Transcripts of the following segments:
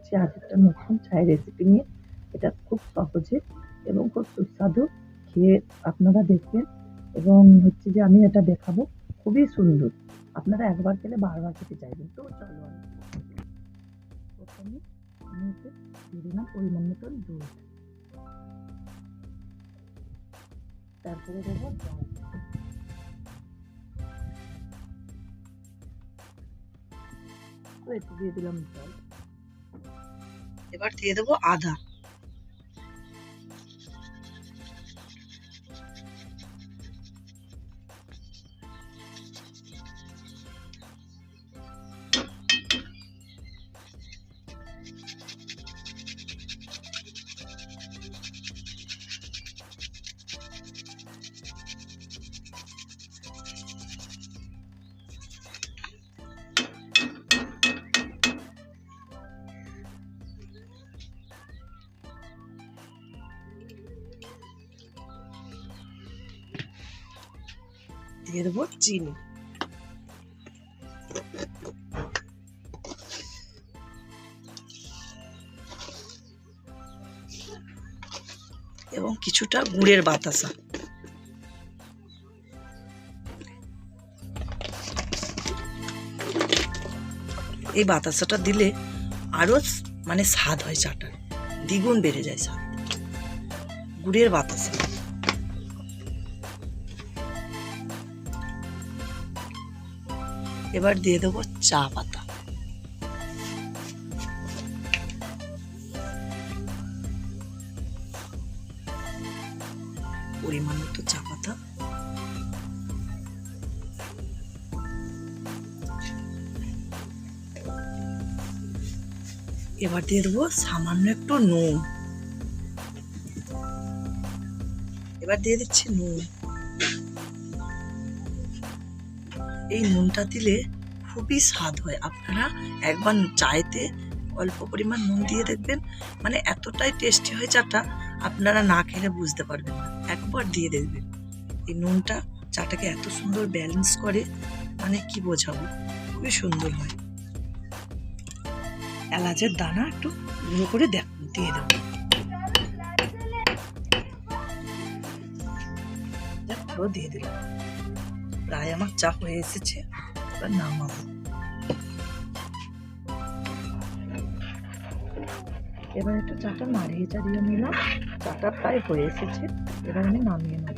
এসেছি আজ একটা নতুন চায়ের রেসিপি নিয়ে। এটা খুব সহজে এবং খুব সুস্বাদু, খেয়ে আপনারা দেখবেন এবং হচ্ছে যে আমি এটা দেখাবো, খুবই সুন্দর। আপনারা একবার খেলে বারবার খেতে চাইবেন। তো চলো আমি প্রথমে আমি এতে দিয়ে দিলাম পরিমাণ মতন দুধ, তারপরে দেবো জল, তো একটু দিয়ে দিলাম জল। এবার দিয়ে দেবো আদা, দিয়ে দেবো চিনি, এবং কিছুটা গুড়ের বাতাসা। এই বাতাসাটা দিলে আরো মানে স্বাদ হয়, চাটার দ্বিগুণ বেড়ে যায় স্বাদ। গুড়ের বাতাসা, এবার দিয়ে দেবো চা পাতা, পরিমাণ মতো চা পাতা, এবার দিয়ে দেবো সামান্য একটু নুন, এবার দিয়ে দিচ্ছি নুন। এই নুনটা দিলে খুবই স্বাদ হয়। আপনারা একবার চায়েতে অল্প পরিমাণ নুন দিয়ে দেখবেন, মানে এতটাই টেস্টি হয় চাটা, আপনারা না খেলে বুঝতে পারবেন না। একবার দিয়ে দেখবেন, এই নুনটা চাটাকে এত সুন্দর ব্যালেন্স করে, মানে কি বোঝাবো, খুবই সুন্দর হয়। এলাচের দানা একটু গুঁড়ো করে দিয়ে দেবো, দিয়ে দিলাম। প্রায় আমার চা হয়ে এসেছে, এবার নামাবো। এবার একটু চাটা নাড়িয়ে চাড়িয়ে নিলাম, চাটা প্রায় হয়ে এসেছে, এবার আমি নামিয়ে নেব।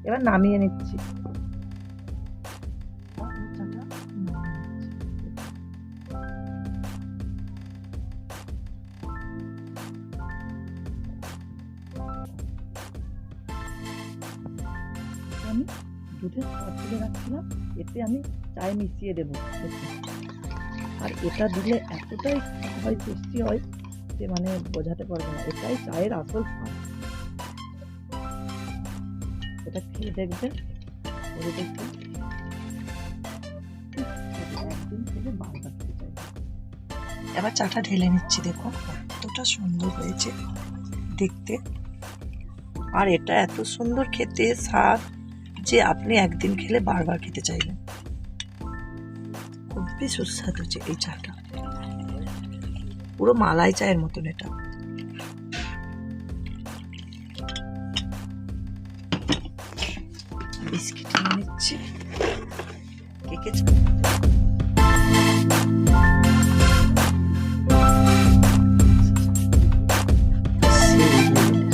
এবার নামিয়ে নিচ্ছি। আমি দুধের পর তুলে রাখছিলাম, এতে আমি চায়ে মিশিয়ে দেবো। আর এটা দিলে এতটাই হয় টেস্টি হয় যে মানে বোঝাতে পারবো না। এটাই চায়ের আসল স্বাদ। এটা খেয়ে দেখবেন, করে দেখবেন, একদিন খেলে বারবার খেতে চাইবে। এবার চাটা ঢেলে নিচ্ছি, দেখো এতটা সুন্দর হয়েছে দেখতে, আর এটা এত সুন্দর খেতে স্বাদ যে আপনি একদিন খেলে বারবার খেতে চাইবেন। খুবই সুস্বাদু হচ্ছে এই চাটা, পুরো মালাই চায়ের মতন। এটা বিস্কিট নিয়ে নিচ্ছি, কেকে